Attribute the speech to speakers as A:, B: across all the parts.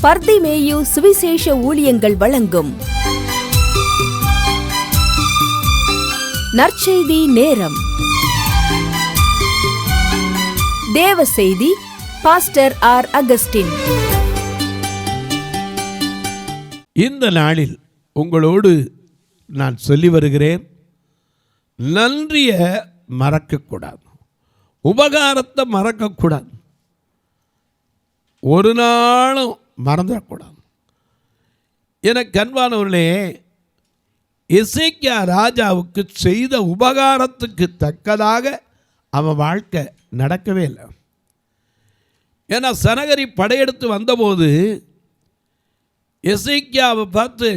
A: பர்திமேயு சுவிசேஷ ஊழியங்கள் வழங்கும் நற்செய்தி நேரம். தேவ செய்தி பாஸ்டர் ஆர். அகஸ்டின்.
B: இந்த நாளில் உங்களோடு நான் சொல்லி வருகிறேன், நன்றிய மறக்கக்கூடாது, உபகாரத்தை மறக்கக்கூடாது, ஒரு நாளும் மறந்துடக்கூடாது. எனக்கு அன்பானவர்களே, எசேக்கியா ராஜாவுக்கு செய்த உபகாரத்துக்கு தக்கதாக அவன் வாழ்க்கை நடக்கவே இல்லை. ஏன்னா சனகரி படையெடுத்து வந்தபோது எசேக்கியாவை பார்த்து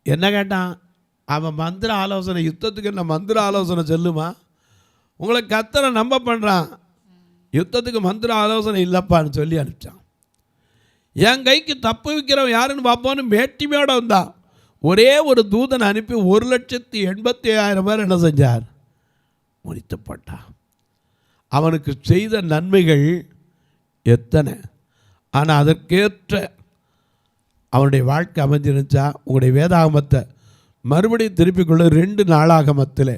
B: என்ன கேட்டான்? அவன் மந்திர ஆலோசனை, யுத்தத்துக்கு என்ன மந்திர ஆலோசனை சொல்லுமா? உங்களை கர்த்தரை நம்ப பண்ணுறான், யுத்தத்துக்கு மந்திர ஆலோசனை இல்லைப்பான்னு சொல்லி அனுப்பிச்சான். என் கைக்கு தப்பு வைக்கிறவன் யாருன்னு பார்ப்போன்னு மேட்டிமையோடு வந்தான். ஒரே ஒரு தூதனை அனுப்பி 1,80,000 பேர் என்ன செஞ்சார்? முடித்து போட்டான். அவனுக்கு செய்த நன்மைகள் எத்தனை! ஆனால் அதற்கேற்ற அவனுடைய வாழ்க்கை அமைஞ்சிருந்துச்சா? உங்களுடைய வேதாகமத்தை மறுபடியும் திருப்பிக் கொள்ள 2 நாளாகமத்தில்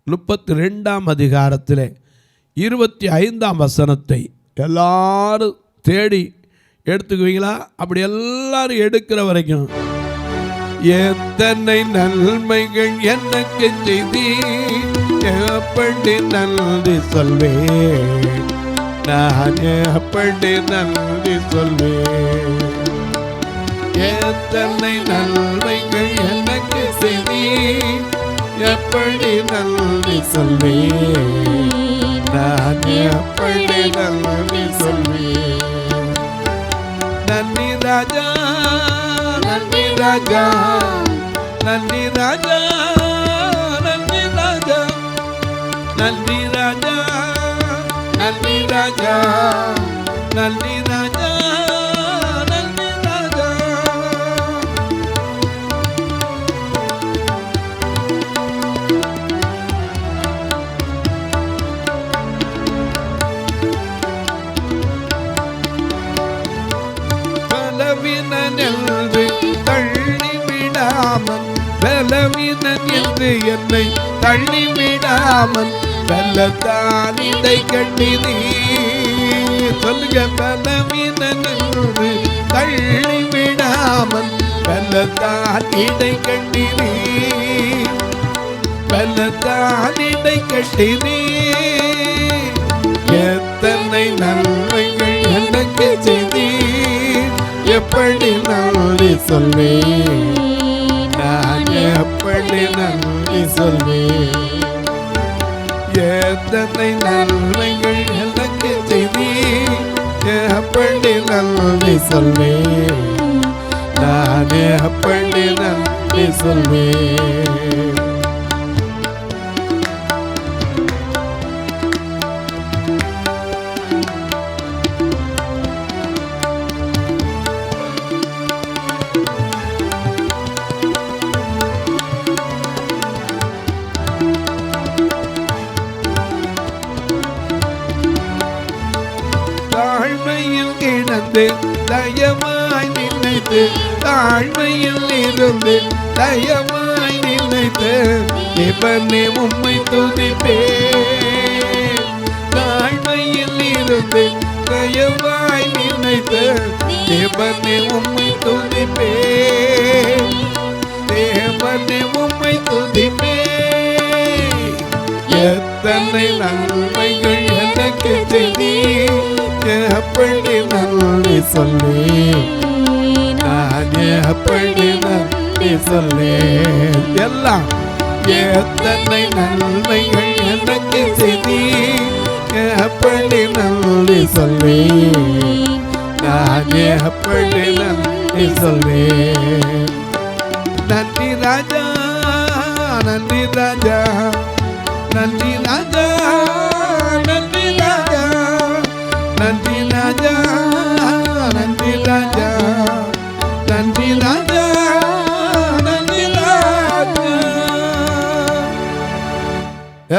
B: 32ஆம் அதிகாரத்தில் 25ஆம் வசனத்தை எல்லாரும் தேடி எடுத்துக்குவீங்களா? அப்படி எல்லாரும் எடுக்கிற வரைக்கும், எத்தனை நன்மைகள் எனக்கு செய்தி, எப்படி நன்றி சொல்வேன், நான் எப்படி நன்றி சொல்வேன். எத்தனை நன்மைகள் எனக்கு செய்தி, எப்படி நன்றி சொல்வேன், நான் எப்படி நன்றி சொல்வேன். நன்றி ராஜா, நன்றி ராஜா, நன்றி ராஜா, நன்றி ராஜா, நன்றி ராஜா, நன்றி ராஜா, நன்றி ராஜா, நன்றி ராஜா. பலவீனன் என்று தள்ளிவிடாமல், பலவீனன் என்று என்னை தள்ளிவிடாமல், பலத்தான் இடை கட்டினீ. சொல்லுங்க, பலவீனன் என்று தள்ளிவிடாமல், பலத்தான் இடை கட்டினீ, பலத்தான் இடை கட்டினீ. எத்தனை நன்மைகள் எனக்கு செய்தி, எப்படி நன்றி சொல்வேன், நான் எப்படி நன்றி சொல்வேன். எத்தனை நன்மைகள் எனக்கு செய்தி, எப்படி நன்றி சொல்வேன், நான் எப்படி நன்றி சொல்வேன். தாழ்மையில் கிடந்து தயமாய் நினைத்து, தாழ்மையில் இருந்து தயமாய் நினைத்து, தேவனே உம்மை துதிப்பேன். தாழ்மையில் இருந்து தயமாய் நினைத்து, தேவனே உம்மை துதிப்பேன், தேவனே உம்மை துதிப்பேன். எத்தனை நன்மைகள் எனக்கு செய்தி, எப்படி நன்றி சொல்வேன், நான் எப்படி நன்றி சொல்வேன். எல்லாம் எத்தனை நன்மைகள் எனக்கு செய்தி, எப்படி நன்றி சொல்வேன், நான் எப்படி நன்றி சொல்வேன். நன்றி ராஜா, நன்றி ராஜா, நன்றி ராஜா, நன்றி ராஜா, நன்றி ராஜா, நன்றி ராஜா, நன்றி ராஜா, நன்றி ராஜா.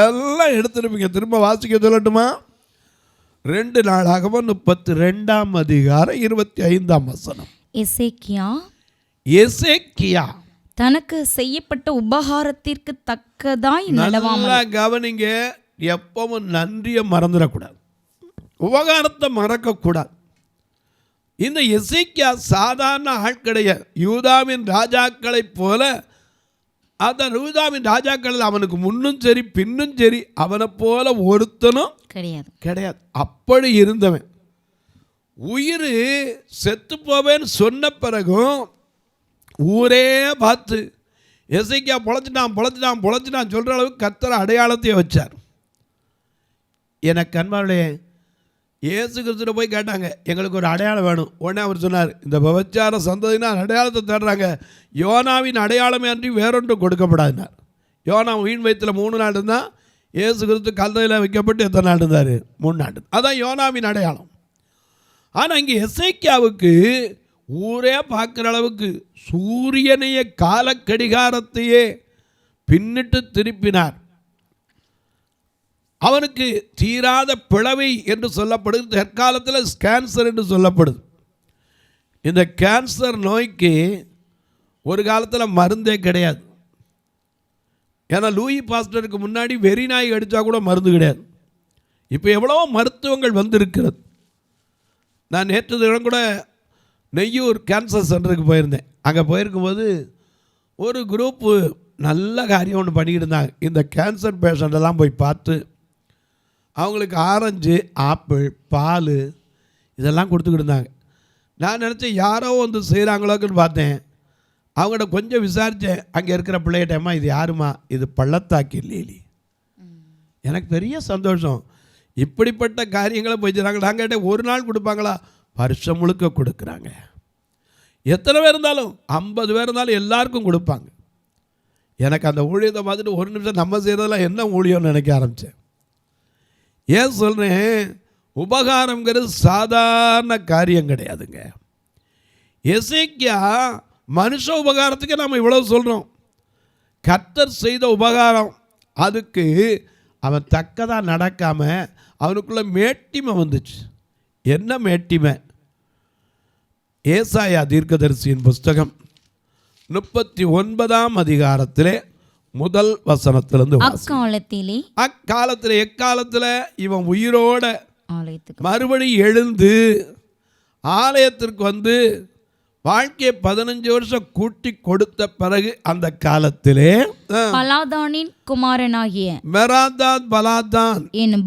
B: எல்லாம் எடுத்துருப்பீங்க. திரும்ப வாசிக்க சொல்லட்டுமா? 2 நாளாகமம் 32ஆம் அதிகாரம் 25ஆம் வசனம். எசேக்கியா
C: தனக்கு செய்யப்பட்ட உபகாரத்திற்கு தக்கதாய் நடவாமல்.
B: நல்லா கவனிங்க, எப்பவும் நன்றியை மறந்துடக்கூடாது, உபகாரத்தை மறக்கக்கூடாது. இந்த எசேக்கியா சாதாரண ஆள் கிடையாது. யூதாவின் ராஜாக்களைப் போல, அந்த யூதாவின் ராஜாக்கள் அவனுக்கு முன்னும் சரி பின்னும் சரி அவனை போல ஒருத்தனும் கிடையாது. அப்படி இருந்தவன் உயிர் செத்து போவேன்னு சொன்ன பிறகும் ஊரே பார்த்து எசேக்கியா பொழைச்சிட்டான் சொல்கிற அளவுக்கு கர்த்தர் அடையாளத்தையே வச்சார். எனக்கு அன்பார்களே, இயேசு கிறிஸ்துவிட்ட போய் கேட்டாங்க, எங்களுக்கு ஒரு அடையாளம் வேணும். உடனே அவர் சொன்னார், இந்த விபச்சார சந்ததியினால் அடையாளத்தை தேடுறாங்க, யோனாவின் அடையாளமே அன்றி வேறொன்றும் கொடுக்கப்படாதுனார். யோனா வீண் வயிற்றில் 3 நாள் இருந்தால், இயேசு கிறிஸ்து கல்லையில் வைக்கப்பட்டு எத்தனை நாள் இருந்தார்? 3 நாள். அதான் யோனாவின் அடையாளம். ஆனால் இங்கே எசேக்கியாவுக்கு ஊரே பார்க்குற அளவுக்கு சூரியனைய காலக்கடிகாரத்தையே பின்னிட்டு திருப்பினார். அவனுக்கு தீராத பிளவை என்று சொல்லப்படுது. தற்காலத்தில் கேன்சர் என்று சொல்லப்படுது. இந்த கேன்சர் நோய்க்கு ஒரு காலத்தில் மருந்தே கிடையாது. ஏன்னா லூயி பாஸ்டருக்கு முன்னாடி வெறி நாய் அடித்தா கூட மருந்து கிடையாது. இப்போ எவ்வளவோ மருத்துவங்கள் வந்திருக்கிறது. நான் நேற்று தினம் கூட நெய்யூர் கேன்சர் சென்டருக்கு போயிருந்தேன். அங்கே போயிருக்கும்போது ஒரு குரூப்பு நல்ல காரியம் ஒன்று பண்ணிக்கிட்டு இருந்தாங்க. இந்த கேன்சர் பேஷண்ட்டெல்லாம் போய் பார்த்து அவங்களுக்கு ஆரஞ்சு, ஆப்பிள், பால் இதெல்லாம் கொடுத்துக்கிட்டு இருந்தாங்க. நான் நினச்சேன் யாரோ வந்து செய்கிறாங்களோக்குன்னு பார்த்தேன். அவங்கள்ட்ட கொஞ்சம் விசாரித்தேன். அங்கே இருக்கிற பிள்ளைகிட்டம்மா, இது யாருமா? இது பள்ளத்தாக்கி லீலி. எனக்கு பெரிய சந்தோஷம். இப்படிப்பட்ட காரியங்களை போய் செய்கிறாங்க. நாங்கள் கேட்டேன், ஒரு நாள் கொடுப்பாங்களா? வருஷம் முழுக்க கொடுக்குறாங்க. எத்தனை பேர் இருந்தாலும், 50 பேர் இருந்தாலும் எல்லாருக்கும் கொடுப்பாங்க. எனக்கு அந்த ஊழியத்தை பார்த்துட்டு ஒரு நிமிஷம் நம்ம செய்கிறதெல்லாம் என்ன ஊழியம்னு நினைக்க ஆரம்பித்தேன். ஏன் சொல்கிறேன், உபகாரங்கிறது சாதாரண காரியம் கிடையாதுங்க. எசேக்கியா மனுஷ உபகாரத்துக்கு நம்ம இவ்வளவு சொல்கிறோம். கர்த்தர் செய்த உபகாரம், அதுக்கு அவன் தக்கதாக நடக்காமல் அவனுக்குள்ள மேட்டிமை வந்துச்சு. என்ன மேட்டிமை? ஏசாயா தீர்க்கதரிசியின் புஸ்தகம் 39ஆம் அதிகாரத்திலே முதல் வசனத்திலிருந்து, அக்காலத்திலே எக்காலத்தில் இவன் உயிரோட மறுபடி எழுந்து ஆலயத்திற்கு வந்து வாழ்க்கையை 15 வருஷம் கூட்டி கொடுத்த பிறகு, அந்த காலத்திலே
C: பலாதானின் குமாரனாகிய
B: மெராதாத் பலாதான்
C: என்னும்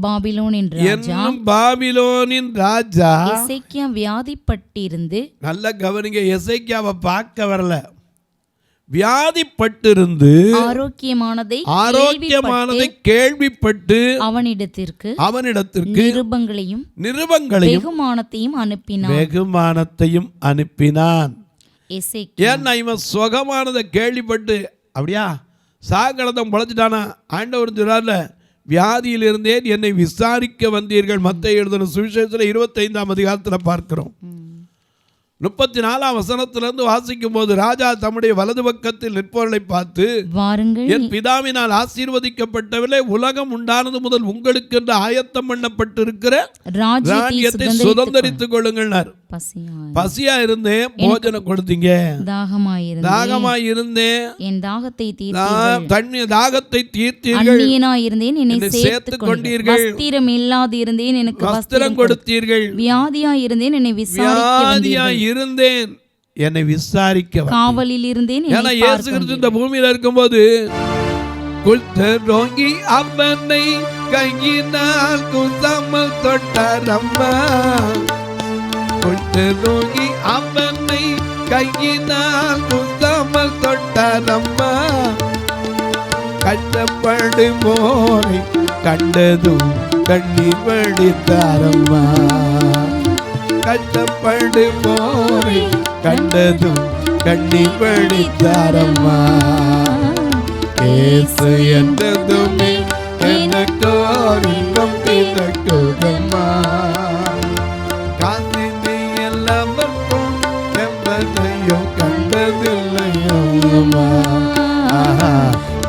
B: பாபிலோனின் ராஜா
C: எசேக்கியா வியாதிப்பட்டிருந்து,
B: நல்ல கவனிங்க, எசேக்கியாவை பார்க்க வரல, வியாதிப்பட்டிருந்து
C: ஆரோக்கியமானதை
B: கேள்விப்பட்டு
C: அவனிடத்திற்கு
B: நிருபங்களையும் வெகுமானத்தையும் அனுப்பினான். ஏன்னா இவன் சுகமானதை கேள்விப்பட்டு, அப்படியா சாகலதம் பொழைச்சிட்டானா? ஆண்டவர் சொல்றார்ல, வியாதியில் இருந்தேன் என்னை விசாரிக்க வந்தீர்கள். மத்தேயு எழுதின சுவிசேஷத்தில் 25ஆம் அதிகாரத்தில் பார்க்கிறோம். 34ஆம் வசனத்திலிருந்து வாசிக்கும் போது, ராஜா தம்முடைய வலது பக்கத்தில் நிற்பவர்களை பார்த்து,
C: வாருங்கள்,
B: என் பிதாவினால் ஆசீர்வதிக்கப்பட்டவர்களே, உலகம் உண்டானது முதல் உங்களுக்கு என்று ஆயத்தம் பண்ணப்பட்டிருக்கிற ராஜ்யத்தை சுதந்தரித்துக் கொள்ளுங்கள். பசியா இருந்தேன், போஜனம் கொடுத்தீங்க. தாகமாய் இருந்தேன்,
C: என் தாகத்தை
B: தீர்த்தீர்கள்.
C: என்னை சேர்த்துக் கொண்டீர்கள். வஸ்திரம் இல்லாது இருந்தேன், எனக்கு
B: வஸ்திரம் கொடுத்தீர்கள்.
C: வியாதியாய் இருந்தேன், என்னை
B: விசாரிக்க
C: காவலில் இருந்தேன்.
B: ஏன்னா இயேசு கிறிஸ்து இந்த பூமியில இருக்கும்போது, குஷ்டரோகி அவனை கையினால் குசாமல் தொட்டாரம்மா, குஷ்டரோகி அவனை கையினால் குசாமல் தொட்டாரம்மா, கஷ்டப்படுவோரை கண்டதும் கண்ணீர் வடித்தாரம்மா, கஷ்டப்படுவோரை கண்டதும் கண்ணீர் வடித்தாரம்மா, இயேசு என்றதுமே எனக்கோ இன்பம் பிறக்குதம்மா, காசினி எல்லாம் எம்பதையும் கண்டதில்லையோ,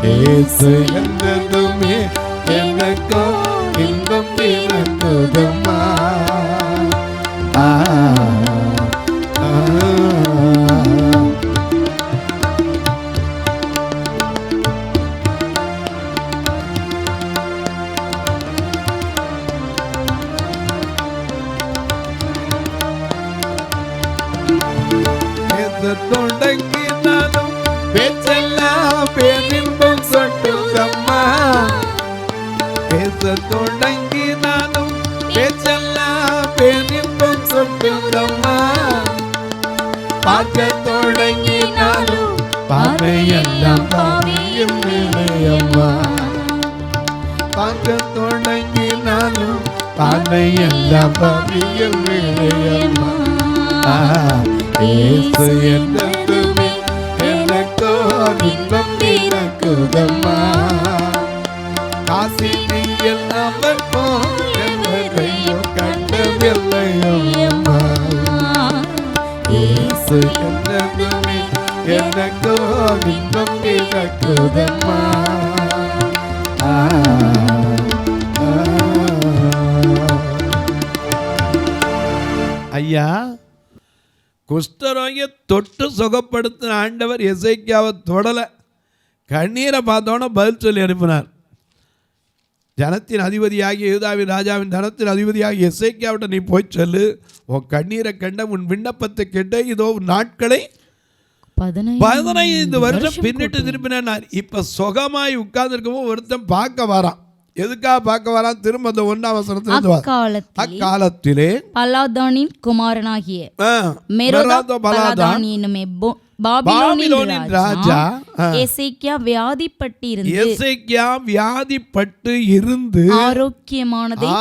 B: இயேசு என்றதுமே எனக்கோ இன்பம் பிறக்குதம்மா. தொடங்கினாலும் பேச்செல்லாம் பேரின்பம் சொட்டுதம்மா. பேச தொடங்கினாலும் பேச்செல்லாம் பேரின்பம் சொட்டுதம்மா. பார்க்க தொடங்கினாலும் பார்வையெல்லாம் பாவியும் நிலையம்மா. பார்க்க தொடங்கினாலும் பார்வையெல்லாம் பாவியும் நிலையம்மா. இயேசு என்றதுமே எனக்கோ இன்பம் பிறக்குதம்மா. காசினியில் அவர் போல் எவரையும் கண்டதில்லையம்மா. இயேசு என்றதுமே எனக்கோ இன்பம் பிறக்குதம்மா. ஐயா, குஷ்டரோகியை தொட்டு சுகப்படுத்தின ஆண்டவர் எசேக்கியாவை தொடலை. கண்ணீரை பார்த்தோன்னே பதில் சொல்லி அனுப்பினார். ஜனத்தின் அதிபதியாகிய யூதாவின் ராஜாவின் ஜனத்தின் அதிபதியாகிய எசேக்கியாவிட்ட நீ போய் சொல்லு, உன் கண்ணீரை கண்ட உன் விண்ணப்பத்தை கேட்ட இதோ நாட்களை 15 வருஷம் பின்னிட்டு திருப்பினார். இப்ப சுகமாய் உட்கார்ந்துருக்கவும் ஒருத்தன் பார்க்க வரான். எதுக்காக பார்க்க வரான்? திரும்ப அந்த 1ஆம் வசனத்துல அக்காலத்திலே
C: பலாதானின் குமாரனாகிய மெரோதாக் என்னும் பாபிலோனின் ராஜா எசேக்கியா வியாதிப்பட்டு இருந்து ஆரோக்கியமானதை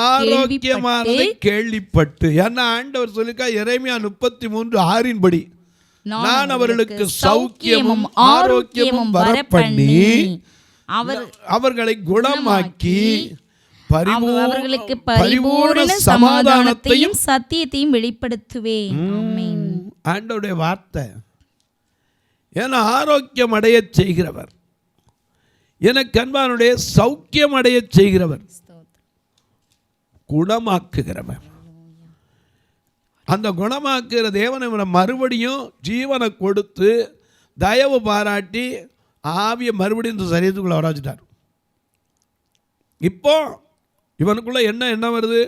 B: கேள்விப்பட்டு. ஏன்னா ஆண்டவர் சொல்லிக்கா எரேமியா 33:6 நான் அவர்களுக்கு சௌக்கியமும் ஆரோக்கியமும் வரப்பண்ணி அவர்களை குணமாக்கி
C: அவர்களுக்கு பரிபூரண சமாதானத்தையும் சத்தியத்தையும் வெளிப்படுத்துவேன்.
B: ஆண்டவருடைய வார்த்தை. ஏன்னா ஆரோக்கியம் அடைய செய்கிறவர், எனக்கு அன்பானுடைய சௌக்கியம் அடைய செய்கிறவர், குணமாக்குகிறவர். அந்த குணமாக்குகிற தேவனை மறுபடியும் ஜீவனை கொடுத்து தயவு பாராட்டி ஆவியை மறுபடியும் இந்த சரீரத்துக்குள்ள வர வச்சுட்டார். இப்போ இவனுக்குள்ள என்ன வருது?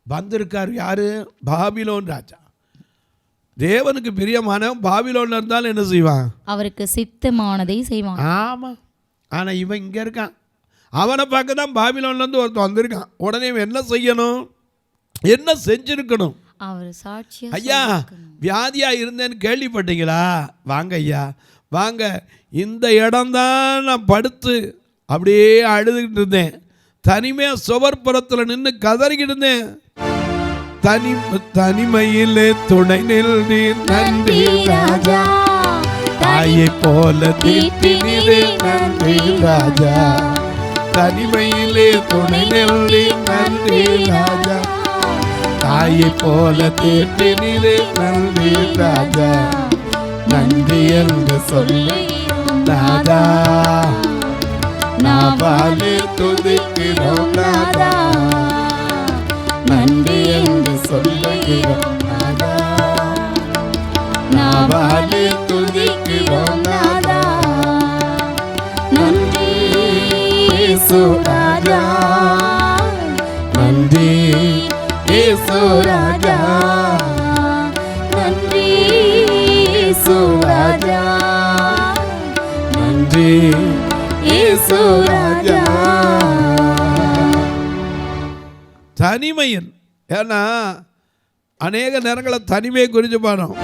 B: வந்திருக்கார் யாரு? பாபிலோன் ராஜா. தேவனுக்கு பிரியமானவன் பாபிலோன்ல இருந்தாலும் என்ன செய்வான்?
C: அவருக்கு சித்தமானதை செய்வான்.
B: ஆமா. ஆனா இவன் இங்க இருக்கான். அவனை பார்க்க தான் பாபிலோன்ல இருந்து ஒருத்தன் வந்திருக்கான். உடனே இவன் என்ன செய்யணும்? என்ன செஞ்சிருக்கணும்?
C: அவர் சாட்சியா,
B: ஐயா வியாதியா இருந்தேன்னு கேள்விப்பட்டீங்களா? வாங்க ஐயா வாங்க, இந்த இடம்தான் நான் படுத்து அப்படியே அழுதுகிட்டு இருந்தேன். தனிமையாக சுவர்புறத்தில் நின்று கதறிக்கிட்டு இருந்தேன். தனிமையிலே துணை நின்றீர் நன்றி ராஜா. தாயை போல தீட்டினீரே நன்றி ராஜா. தனிமையிலே துணை நின்றீர் நன்றி ராஜா. தாயை போல தீட்டினீரே நன்றி ராஜா. நன்றி என்று சொல்லி நாதா நாவாலே துதிக்கிறோம் நாதா. நன்றி என்று சொல்லுகிறோம் நாதா. நாவாலே துதிக்கிறோம் நாதா. நன்றி இயேசு ராஜா. நன்றி இயேசு ராஜா. நன்றி இயேசு ராஜா. நன்றி இயேசு ராஜா. தனிமையின், ஏன்னா அநேக நேரங்களில் தனிமையை குறித்து பாடும்.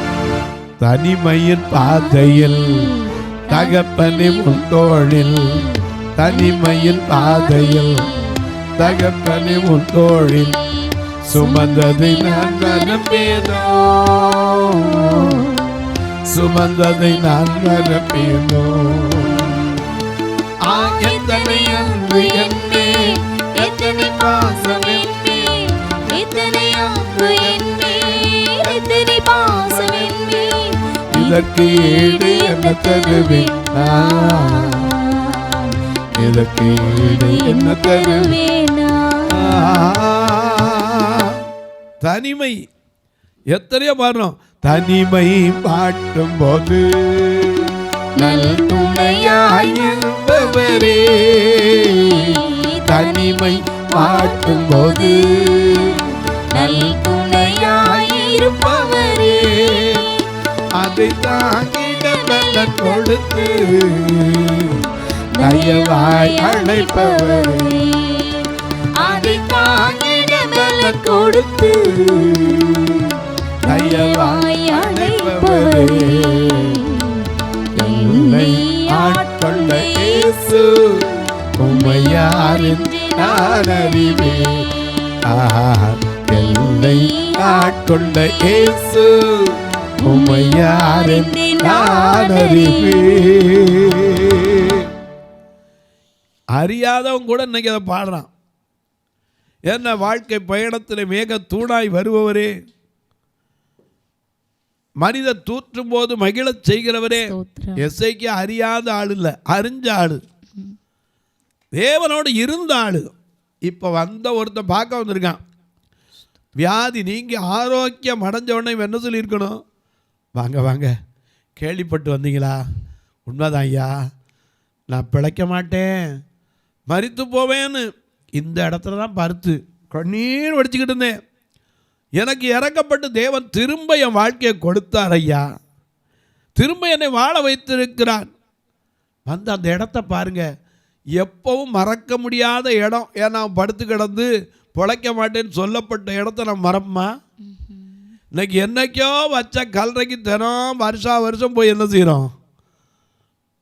B: தனிமையின் பாதையில் தகப்பனே உன் தோளில். தனிமையின் பாதையில் தகப்பனே உன் தோளில். சுமந்ததை நான் மறப்பேனோ, சுமந்ததை நான் மறப்பேனோ. எத்தனை அன்பு என்னே, எத்தனை பாசம் என்னே, எத்தனை அன்பு என்னே, எத்தனை பாசம் என்னே. இதற்கு ஈடு என்ன தருவேன்? இதற்கு ஈடு என்ன தருவேன்? தனிமை எத்தனையோ பாடுறோம். தனிமை பாட்டும் போது நல் துணையாயிருப்பவரே. தனிமை பாட்டும் போது நல் துணையாயிருப்பவரே. அதை தாங்கிட பலன் கொடுத்து தயவாய் அழைப்பவரே,
C: அதை தாங்கிட பலன் கொடுத்து தயவாய் அழைப்பவரே, என்னை ஆட்கொண்ட இயேசு
B: உம்மை யார் என்று நான் அறிவேன். என்னை ஆட்கொண்ட இயேசு உம்மை யார் என்று நான் அறிவேன். அறியாதவன் கூட இன்னைக்கு அதை பாடுறான். என்ன வாழ்க்கை பயணத்தில் மேக தூணாய் வருபவரே, மனித தூற்றும் போது மகிழச் செய்கிறவரே. எஸ்ஐக்கு அறியாத ஆள் இல்லை, அறிஞ்ச ஆளு, தேவனோடு இருந்த ஆளு. இப்போ வந்த ஒருத்தன் பார்க்க வந்திருக்கான். வியாதி நீங்கி ஆரோக்கியம் அடைஞ்ச உடனே என்ன சொல்லியிருக்கணும்? வாங்க வாங்க, கேள்விப்பட்டு வந்தீங்களா? உண்மைதான் ஐயா, நான் பிழைக்க மாட்டேன், மரித்து போவேன்னு இந்த இடத்துல தான் பருத்து கண்ணீர் வடிச்சுக்கிட்டு இருந்தேன். எனக்கு இறக்கப்பட்டு தேவன் திரும்ப என் வாழ்க்கையை கொடுத்தார் ஐயா, திரும்ப என்னை வாழ வைத்திருக்கிறான். வந்து அந்த இடத்த பாருங்க, எப்பவும் மறக்க முடியாத இடம். ஏன்னா படுத்து கிடந்து பிழைக்க மாட்டேன்னு சொல்லப்பட்ட இடத்த நான் மறப்பமா? இன்னைக்கு என்னைக்கோ வச்ச கல்லறைக்கு தினம் வருஷம் போய் என்ன செய்கிறோம்?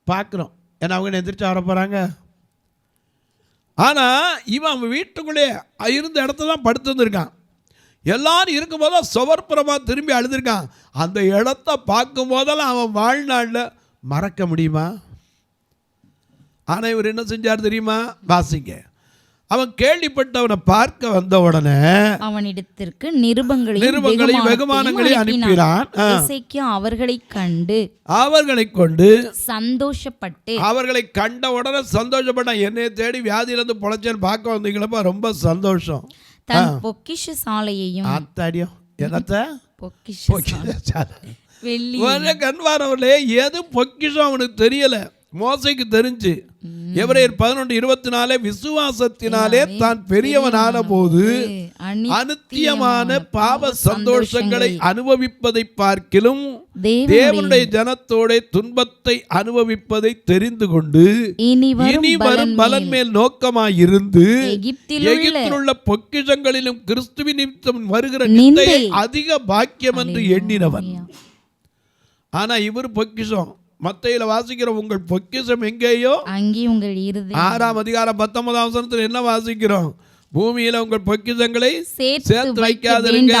B: பார்க்குறோம். ஏன்னா அவங்க எந்திரிச்சு வர போகிறாங்க. ஆனால் இவன் அவன் வீட்டுக்குள்ளே இருந்த இடத்துல தான் படுத்து வந்திருக்கான். எல்லாரும் இருக்கும்போது சுவர்ப்புறமாக திரும்பி அழுதுருக்கான். அந்த இடத்த பார்க்கும் போதெல்லாம் அவன் வாழ்நாளில் மறக்க முடியுமா? ஆனால் இவர் என்ன செஞ்சார் தெரியுமா? வாசிங்க. அவன் கேள்விப்பட்டு அவனை பார்க்க வந்த உடனே
C: அவனிடத்திற்கு நிருபங்களையும்
B: வெகுமானங்களையும் அனுப்பினான். அவர்களை கொண்டு
C: சந்தோஷப்பட்டு,
B: அவர்களை கண்ட உடனே சந்தோஷப்பட்டான். என்னை தேடி வியாதியிலிருந்து பொழைச்சேன்னு பார்க்க வந்தீங்களப்பா, ரொம்ப சந்தோஷம்.
C: தன் பொக்கிஷ சாலையையும்
B: அத்தாடியும் என்னத்த
C: வெள்ளி
B: கண்வாரவர்களே, எது பொக்கிஷம் அவனுக்கு தெரியல. மோசைக்கு தெரிஞ்சு எபிரேயர் 11:24 விசுவாசத்தினாலே தான் பெரியவனான போது அநித்தியமான பாவ சந்தோஷங்களை அனுபவிப்பதை பார்க்கிலும் தேவனுடைய ஜனத்தோட துன்பத்தை அனுபவிப்பதை தெரிந்து கொண்டு இனி வரும் பலன் மேல் நோக்கமாயிருந்து எகிப்தில் உள்ள பொக்கிஷங்களிலும் கிறிஸ்துவின் நிமித்தம் வருகிற நிந்தையை அதிக பாக்கியம் என்று எண்ணினவன். ஆனா இவர் பொக்கிஷம். மத்தேயுல வாசிக்கிற உங்கள் பொக்கிஷம் எங்கேயோ
C: அங்கே உங்கள் இருதயம்.
B: 6ஆம் அதிகாரம் 19ஆம் வசனத்தில் என்ன வாசிக்கிறோம்? பூமியில உங்கள் பொக்கிஷங்களை சேர்த்து வைக்காதிருங்க,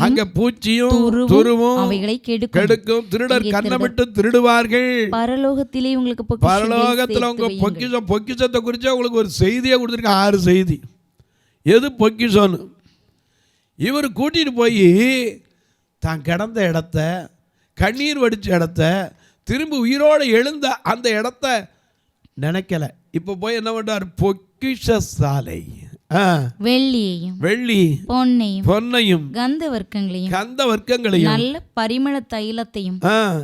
B: அங்க பூச்சியும் துருவும்
C: அவைகளை
B: கெடுக்கும், திருடர் கண்ணமிட்டு திருடுவார்கள்.
C: பரலோகத்திலே உங்களுக்கு
B: பரலோகத்துல உங்க பொக்கிஷத்தை குறித்து உங்களுக்கு ஒரு செய்தியை கொடுத்துருக்க. 6 செய்தி. எது பொக்கிஷம்னு இவர் கூட்டிட்டு போய் தான் கிடந்த இடத்த, கண்ணீர் வடித்த இடத்த, திரும்ப உயிரோடு எழுந்த அந்த இடத்த நினைக்கல. இப்போ போய் என்ன பண்றார்? பொக்கிஷ சாலை, வெள்ளி பொன்னையும் கந்தவர்க்கங்களையும்
C: நல்ல பரிமள தைலத்தையும்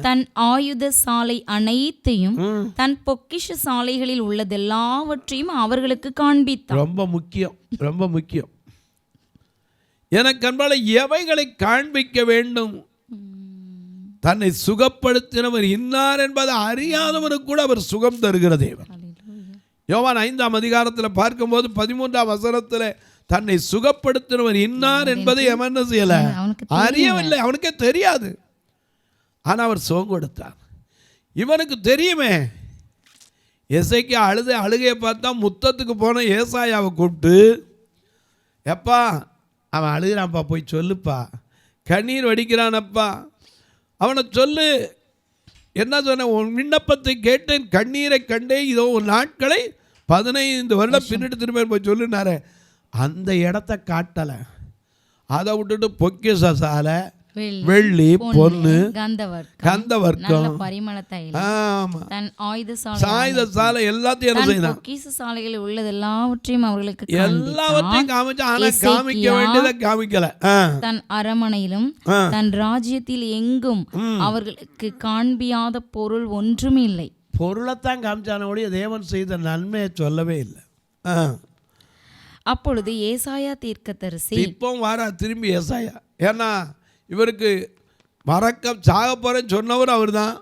C: தன் ஆயுத சாலை அனைத்தையும் தன் பொக்கிஷ சாலைகளில் உள்ளதெல்லாவற்றையும் அவர்களுக்கு காண்பித்தார்.
B: ரொம்ப முக்கியம், ரொம்ப முக்கியம். எனக்கு அன்பால எவைகளை காண்பிக்க வேண்டும்? தன்னை சுகப்படுத்தினவர் இன்னார் என்பதை அறியாதவனுக்கு கூட அவர் சுகம் தருகிற தேவன். யோவான் 5ஆம் அதிகாரத்தில் பார்க்கும்போது 13ஆம் வசனத்தில் தன்னை சுகப்படுத்தினவர் இன்னார் என்பதை அவன் என்ன செய்யல? அறியவில்லை, அவனுக்கே தெரியாது. ஆனால் அவர் சுகம் கொடுத்தார். இவனுக்கு தெரியுமே. எசேக்கியா அழுகையை பார்த்தா முத்தத்துக்கு போன ஏசாயாவை கூப்பிட்டு, எப்பா அவன் அழுகிறான்ப்பா, போய் சொல்லுப்பா, கண்ணீர் வடிக்கிறானப்பா, அவனை சொல்லு. என்ன சொன்ன? உன் விண்ணப்பத்தை கேட்டேன், கண்ணீரை கண்டேன், இதோ உன் நாட்களை 15 வருடம் பின்னிட்டு திரும்ப போய் சொல்லுனாரு. அந்த இடத்த காட்டலை. அதை விட்டுட்டு பொக்கிஷ சாலை, வெள்ளி பொன்னு கந்தவர்க்கம் சாயுத சாலை எல்லாத்தையும் என்ன செய்யணும்?
C: சாலைகளில் உள்ளது எல்லாவற்றையும் அவர்களுக்கு
B: எல்லாவற்றையும் காமிச்சு, ஆனா காமிக்க வேண்டியதை காமிக்கல.
C: தன் அரமனையிலும் தன் ராஜ்யத்தில் எங்கும் அவர்களுக்கு காண்பியாத பொருள் ஒன்றும் இல்லை.
B: பொருளைத்தான் காமிச்சானோடைய தேவன் செய்த நன்மையை சொல்லவே இல்லை.
C: அப்பொழுது ஏசாயா தீர்க்கதரிசி
B: இப்போ வாரா திரும்பி ஏசாயா. ஏன்னா இவருக்கு சாக போகிறேன்னு சொன்னவர் அவர் தான்.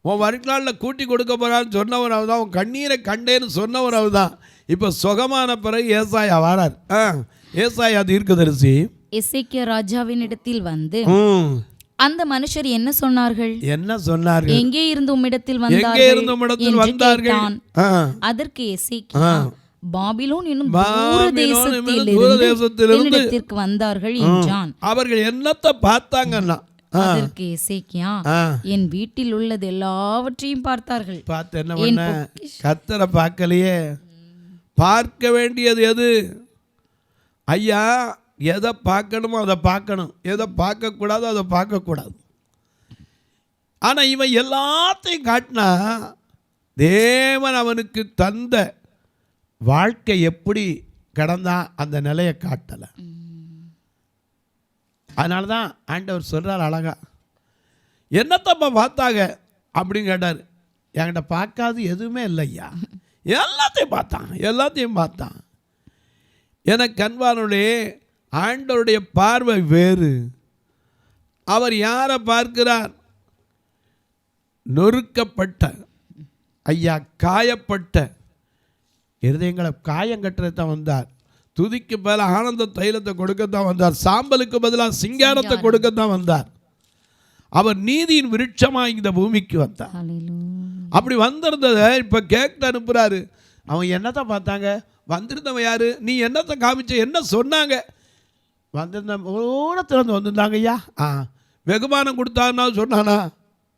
B: உன் வருங்காலில் கூட்டி கொடுக்க போகிறான்னு சொன்னவர் அவர் தான். உன் கண்ணீரை கண்டேன்னு சொன்னவர் அவர் தான். இப்போ சுகமான பிறகு ஏசாயா வரார். ஏசாயா தீர்க்கதரிசி
C: எசேக்கியா ராஜாவின் இடத்தில் வந்து அந்த மனுஷர் என்ன சொன்னார்கள்? எங்கே இருந்து உம்மிடத்தில் வந்தார்கள்? அதற்கு எசேக்கியா, பாபிலோன் என்னும் தூரதேசத்திலிருந்து வந்தார்கள் என்றான்.
B: அவர்கள் என்னத்தை பார்த்தாங்கன்னா,
C: அதற்கு எசேக்கியா, என் வீட்டில் உள்ளது எல்லாவற்றையும் பார்த்தார்கள்.
B: பார்த்து என்ன பண்ண? கர்த்தரை பார்க்கலையே. பார்க்க வேண்டியது எது? ஐயா, எதை பார்க்கணுமோ அதை பார்க்கணும், எதை பார்க்கக்கூடாதோ அதை பார்க்கக்கூடாது. ஆனால் இவன் எல்லாத்தையும் காட்டினா தேவன் அவனுக்கு தந்த வாழ்க்கை எப்படி கடந்தான் அந்த நிலையை காட்டலை. அதனால தான் ஆண்டவர் சொல்கிறார் அழகா, என்னத்தப்பா பார்த்தாங்க அப்படின்னு கேட்டார். என்கிட்ட பார்க்காது எதுவுமே இல்லையா, எல்லாத்தையும் பார்த்தான். எனக்கு கண்பானுடைய ஆண்டவருடைய பார்வை வேறு. அவர் யாரை பார்க்கிறார்? நொறுக்கப்பட்ட, ஐயா காயப்பட்ட இருதயங்களை காயம் கட்டுறதான் வந்தார். துதிக்கு பதிலாக ஆனந்த தைலத்தை கொடுக்கத்தான் வந்தார். சாம்பலுக்கு பதிலாக சிங்காரத்தை கொடுக்கத்தான் வந்தார். அவர் நீதியின் விருட்சமாக இந்த பூமிக்கு வந்தார். அப்படி வந்திருந்ததை இப்போ கேட்டு அனுப்புகிறாரு. அவங்க என்னத்தை பார்த்தாங்க? வந்திருந்தவன் யாரு? நீ என்னத்தை காமிச்ச? என்ன சொன்னாங்க? வந்திருந்த ஓரத்துலேருந்து வந்திருந்தாங்க. ஐயா வெகுமானம் கொடுத்தாங்கன்னா சொன்னானா?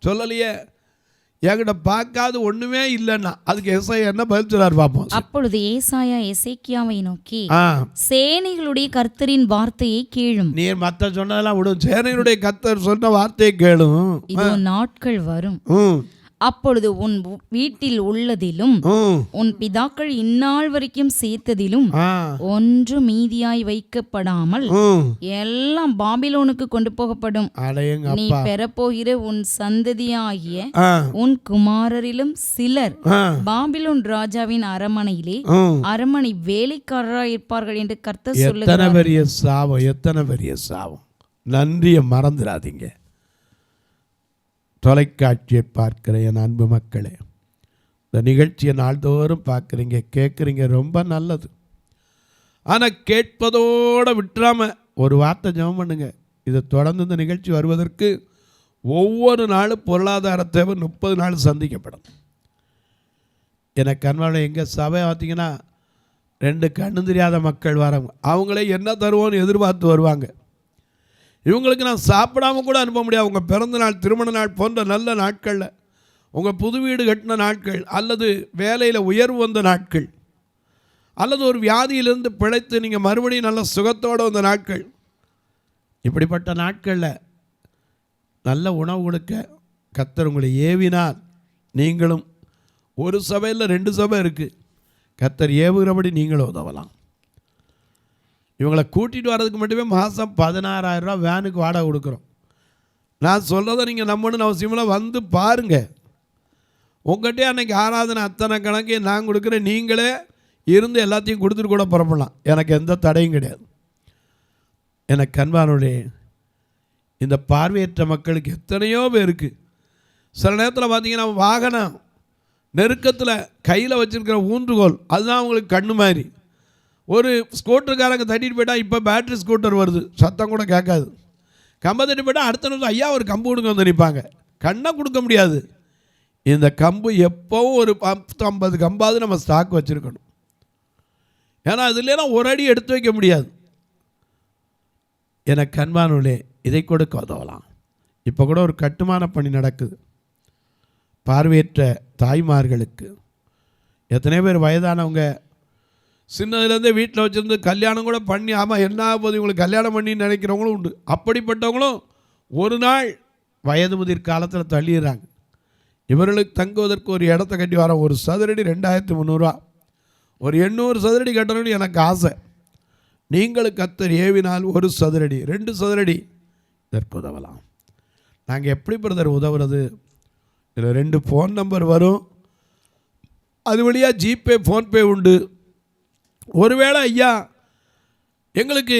B: சொல்லலையே. என்கிட்ட பார்க்காது ஒண்ணுமே இல்லைன்னா அதுக்கு ஏசாயா என்ன பதில் சொல்றாரு பார்ப்போம்.
C: அப்பொழுது ஏசாயா எசேக்கியாவை நோக்கி, சேனைகளுடைய கர்த்தரின் வார்த்தையை கேளும்.
B: நீ மற்ற சொன்னதெல்லாம் விடும், சேனைகளுடைய கர்த்தர் சொன்ன வார்த்தையை கேளும்.
C: இதோ நாட்கள் வரும், அப்பொழுது உன் வீட்டில் உள்ளதிலும் உன் பிதாக்கள் இந்நாள் வரைக்கும் சேர்த்ததிலும் ஒன்று மீதியாய் வைக்கப்படாமல் எல்லாம் பாபிலோனுக்கு கொண்டு போகப்படும். நீ பெறப்போகிற உன் சந்ததியாகிய உன் குமாரரிலும் சிலர் பாபிலோன் ராஜாவின் அரமனை வேலைக்காரராய் இருப்பார்கள் என்று கர்த்தர் சொல்லுகிறார்.
B: எத்தனை பெரிய சாபம்! நன்றியை மறந்துடாதீங்க. தொலைக்காட்சியை பார்க்கிற என் அன்பு மக்களே, இந்த நிகழ்ச்சியை நாள்தோறும் பார்க்குறீங்க, கேட்குறீங்க, ரொம்ப நல்லது. ஆனால் கேட்பதோடு விட்டுறாம ஒரு வார்த்தை ஜெபம் பண்ணுங்க. இதை தொடர்ந்து இந்த நிகழ்ச்சி வருவதற்கு ஒவ்வொரு நாளும் பொருளாதார தேவை 30 நாள் சந்திக்கப்படும். எனக்கு அன்பான எங்கள் சபை பார்த்தீங்கன்னா 2 கண்ணு தெரியாத மக்கள் வராங்க. அவங்களே என்ன தருவோன்னு எதிர்பார்த்து வருவாங்க. இவங்களுக்கு நான் சாப்பிடாம கூட அனுப்ப முடியாது. உங்கள் பிறந்த நாள், திருமண நாள் போன்ற நல்ல நாட்களில், உங்கள் புது வீடு கட்டின நாட்கள், அல்லது வேலையில் உயர்வு வந்த நாட்கள், அல்லது ஒரு வியாதியிலிருந்து பிழைத்து நீங்கள் மறுபடியும் நல்ல சுகத்தோடு வந்த நாட்கள், இப்படிப்பட்ட நாட்களில் நல்ல உணவு கொடுக்க கர்த்தர் உங்களை ஏவினால் நீங்களும், ஒரு சபையில் 2 சபை இருக்குது, கர்த்தர் ஏவுகிறபடி நீங்களும் உதவலாம். இவங்களை கூட்டிகிட்டு வர்றதுக்கு மட்டுமே மாதம் 16,000 ரூபா வேனுக்கு வாடகை கொடுக்குறோம். நான் சொல்கிறத நீங்கள் நம்பணுன்னு அவசியமெல்லாம் வந்து பாருங்கள். உங்கள்கிட்டே அன்றைக்கி ஆராதனை அத்தனை கணக்கு நான் கொடுக்குறேன். நீங்களே இருந்து எல்லாத்தையும் கொடுத்துட்டு கூட புறப்படலாம். எனக்கு எந்த தடையும் கிடையாது. எனக்கு அன்பானுடைய இந்த பார்வையற்ற மக்களுக்கு எத்தனையோ பேருக்கு சில நேரத்தில் பார்த்தீங்கன்னா வாகனம் நெருக்கத்தில் கையில் வச்சுருக்கிற ஊன்றுகோல் அதுதான் அவங்களுக்கு கண்ணு மாதிரி. ஒரு ஸ்கூட்டருக்காரங்க தட்டிட்டு போயிட்டா, இப்போ பேட்ரி ஸ்கூட்டர் வருது, சத்தம் கூட கேட்காது. கம்பை தட்டி போயிட்டால் அடுத்த நிமிஷம் ஐயா ஒரு கம்பு கொடுங்க வந்து நிற்பாங்க. கண்ணை கொடுக்க முடியாது. இந்த கம்பு எப்போவும் ஒரு 50 கம்பாவது நம்ம ஸ்டாக் வச்சுருக்கணும். ஏன்னா அது இல்லைன்னா ஒரு அடி எடுத்து வைக்க முடியாது. எனக்கு அன்பானுள்ளே இதை கொடுக்க உதவலாம். இப்போ கூட ஒரு கட்டுமான பணி நடக்குது பார்வையற்ற தாய்மார்களுக்கு. எத்தனை பேர் வயதானவங்க சின்னதுலேருந்தே வீட்டில் வச்சுருந்து கல்யாணம் கூட பண்ணி, ஆமாம் என்ன போது இவங்களுக்கு கல்யாணம் பண்ணி நினைக்கிறவங்களும் உண்டு. அப்படிப்பட்டவங்களும் ஒரு நாள் வயது முதிர் காலத்தில் தள்ளிடுறாங்க. இவர்களுக்கு தங்குவதற்கு ஒரு இடத்த கட்டி வர ஒரு சதுரடி 2300 ரூபா, ஒரு 800 சதுரடி கட்டணும்னு எனக்கு ஆசை. நீங்களும் கர்த்தர் ஏவினால் 1 சதுரடி 2 சதுரடி இதற்கு உதவலாம். நாங்கள் எப்படி பிரதர் உதவுறது? இதில் 2 ஃபோன் நம்பர் வரும், அது வழியாக ஜிபே ஃபோன்பே உண்டு. ஒருவேளை ஐயா எங்களுக்கு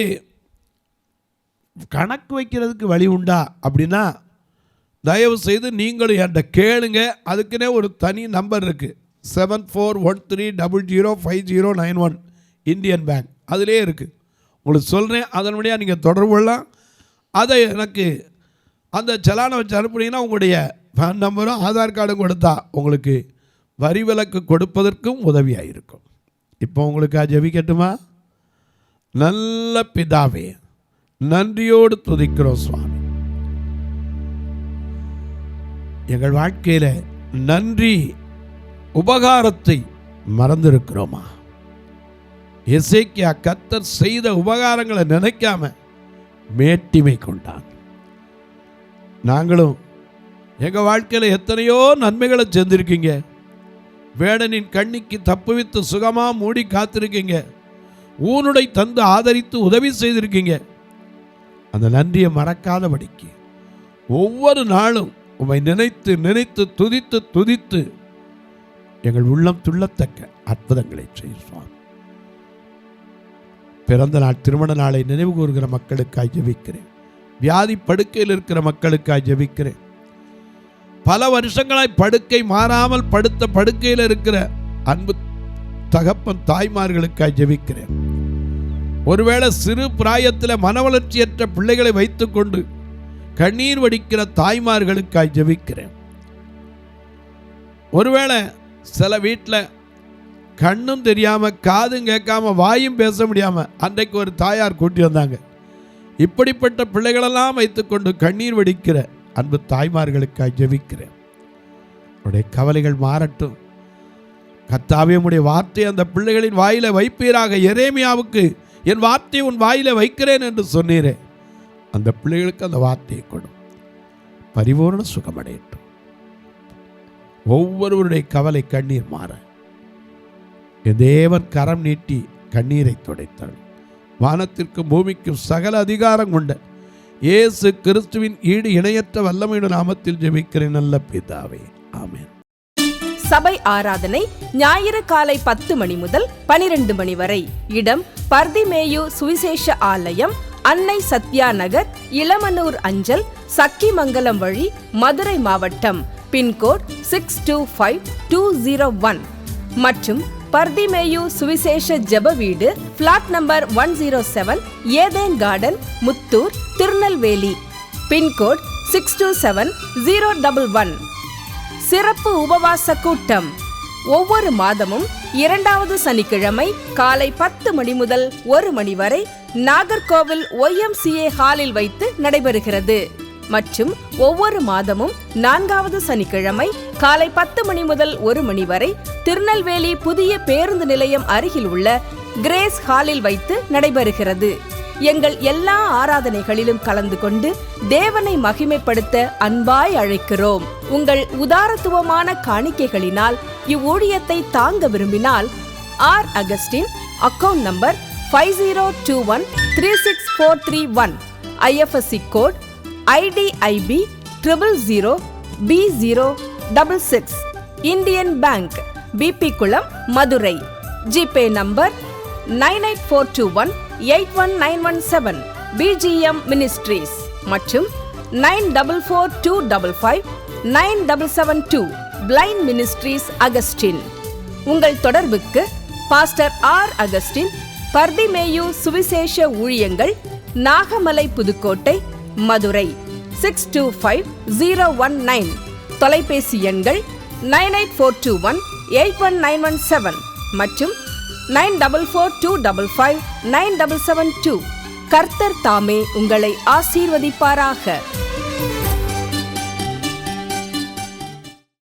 B: கணக்கு வைக்கிறதுக்கு வழி உண்டா அப்படின்னா தயவு செய்து நீங்களும் என்கிட்ட கேளுங்க. அதுக்குன்னே ஒரு தனி நம்பர் இருக்குது, 7413005091 இந்தியன் பேங்க், அதிலே இருக்குது. உங்களுக்கு சொல்கிறேன், அதனுடைய நீங்கள் தொடர்பு கொள்ளலாம். அதை எனக்கு அந்த செலானை வச்சு அனுப்புனீங்கன்னா உங்களுடைய பேன் நம்பரும் ஆதார் கார்டும் கொடுத்தா உங்களுக்கு வரி விலக்கு கொடுப்பதற்கும் உதவியாக இருக்கும். இப்போ உங்களுக்கு ஜெபிக்கட்டுமா? நல்ல பிதாவே, நன்றியோடு துதிக்கிறோம் சுவாமி. எங்கள் வாழ்க்கையில் நன்றி உபகாரத்தை மறந்திருக்கிறோமா? எசேக்கியா கர்த்தர் செய்த உபகாரங்களை நினைக்காம மேட்டிமை கொண்டான். நாங்களும் எங்கள் வாழ்க்கையில் எத்தனையோ நன்மைகளை செஞ்சுருக்கீங்க. வேடனின் கண்ணிக்கு தப்புவித்து சுகமாக மூடி காத்திருக்கீங்க. ஊனுடை தந்து ஆதரித்து உதவி செய்திருக்கீங்க. அந்த நன்றியை மறக்காதபடிக்கு ஒவ்வொரு நாளும் உம்மை நினைத்து நினைத்து துதித்து துதித்து எங்கள் உள்ளம் துள்ளத்தக்க அற்புதங்களை செய்வோம். பிறந்த நாள், திருமண நாளை நினைவு கூறுகிற மக்களுக்காக ஜெபிக்கிறேன். வியாதி படுக்கையில் இருக்கிற மக்களுக்காக ஜெபிக்கிறேன். பல வருஷங்களாய் படுக்கை மாறாமல் படுத்த படுக்கையில் இருக்கிற அன்பு தகப்பன் தாய்மார்களுக்காக ஜெபிக்கிறேன். ஒருவேளை சிறு பிராயத்தில் மனவளர்ச்சியற்ற பிள்ளைகளை வைத்துக்கொண்டு கண்ணீர் வடிக்கிற தாய்மார்களுக்காக ஜெபிக்கிறேன். ஒருவேளை சில வீட்டில் கண்ணும் தெரியாமல் காதும் கேட்காம வாயும் பேச முடியாமல் அன்றைக்கு ஒரு தாயார் கூட்டி வந்தாங்க. இப்படிப்பட்ட பிள்ளைகளெல்லாம் வைத்துக்கொண்டு கண்ணீர் வடிக்கிற அன்பு தாய்மார்களுக்காக ஜெபிக்கிறேன். உடைய கவலைகள் மாறட்டும். கர்த்தாவே, உம்முடைய வார்த்தை அந்த பிள்ளைகளின் வாயில வைப்பீராக. எரேமியாவுக்கு என் வார்த்தையை உன் வாயில வைக்கிறேன் என்று சொன்னீரே, அந்த பிள்ளைகளுக்கு அந்த வார்த்தையை கொடு. பரிபூர்ண சுகமடையட்டும். ஒவ்வொருவருடைய கவலை கண்ணீர் மாற என் தேவன் கரம் நீட்டி கண்ணீரை துடைத்தாள். வானத்திற்கும் பூமிக்கும் சகல அதிகாரம் கொண்ட இயேசு கிறிஸ்துவின் ஈடு இணையற்ற வல்லமையுள்ள நாமத்தில் ஜெபிக்கிறேன் நல்ல பிதாவே, ஆமென்.
A: சபை ஆராதனை ஞாயிறு காலை 10 மணி முதல் 12 மணி வரை. இடம் பர்திமேயு சுவிசேஷ ஆலயம், அன்னை சத்யா நகர், இளமனூர் அஞ்சல், சக்கிமங்கலம் வழி, மதுரை மாவட்டம். பின்கோட் 625201 மற்றும் பர்திமேயு சுவிசேஷ ஜெப வீடு, flat number 107, Eden garden, Muthur, Tirunelveli. Pincode 627011. சிறப்பு உபவாச கூட்டம் ஒவ்வொரு மாதமும் 2வது சனிக்கிழமை காலை 10 மணி முதல் 1 மணி வரை நாகர்கோவில் YMCA ஹாலில் வைத்து நடைபெறுகிறது. மற்றும் ஒவ்வொரு மாதமும் 4வது சனிக்கிழமை காலை 10 மணி முதல் 1 மணி வரை திருநெல்வேலி புதிய பேருந்து நிலையம் அருகில் உள்ள கிரேஸ் ஹாலில் வைத்து நடைபெறுகிறது. எங்கள் எல்லா ஆராதனைகளிலும் கலந்து கொண்டு தேவனை மகிமைப்படுத்த அன்பாய் அழைக்கிறோம். உங்கள் உதாரத்துவமான காணிக்கைகளினால் இவ்வூழியத்தை தாங்க விரும்பினால் R Augustin, account number 5021364331, IFSC code IDIB 000B066, Indian bank, BP Kulam, Madurai. GPay number 9842181917, BGM ministries மற்றும் 9442559772, பிளைண்ட் மினிஸ்ட்ரீஸ் அகஸ்டின். உங்கள் தொடர்புக்கு பாஸ்டர் ஆர் அகஸ்டின், பர்திமேயு சுவிசேஷ ஊழியங்கள், நாகமலை, புதுக்கோட்டை, மதுரை 625019. தொலைபேசி எண்கள் 9842181917 மற்றும் 9442559772. கர்த்தர் தாமே உங்களை ஆசீர்வதிப்பாராக.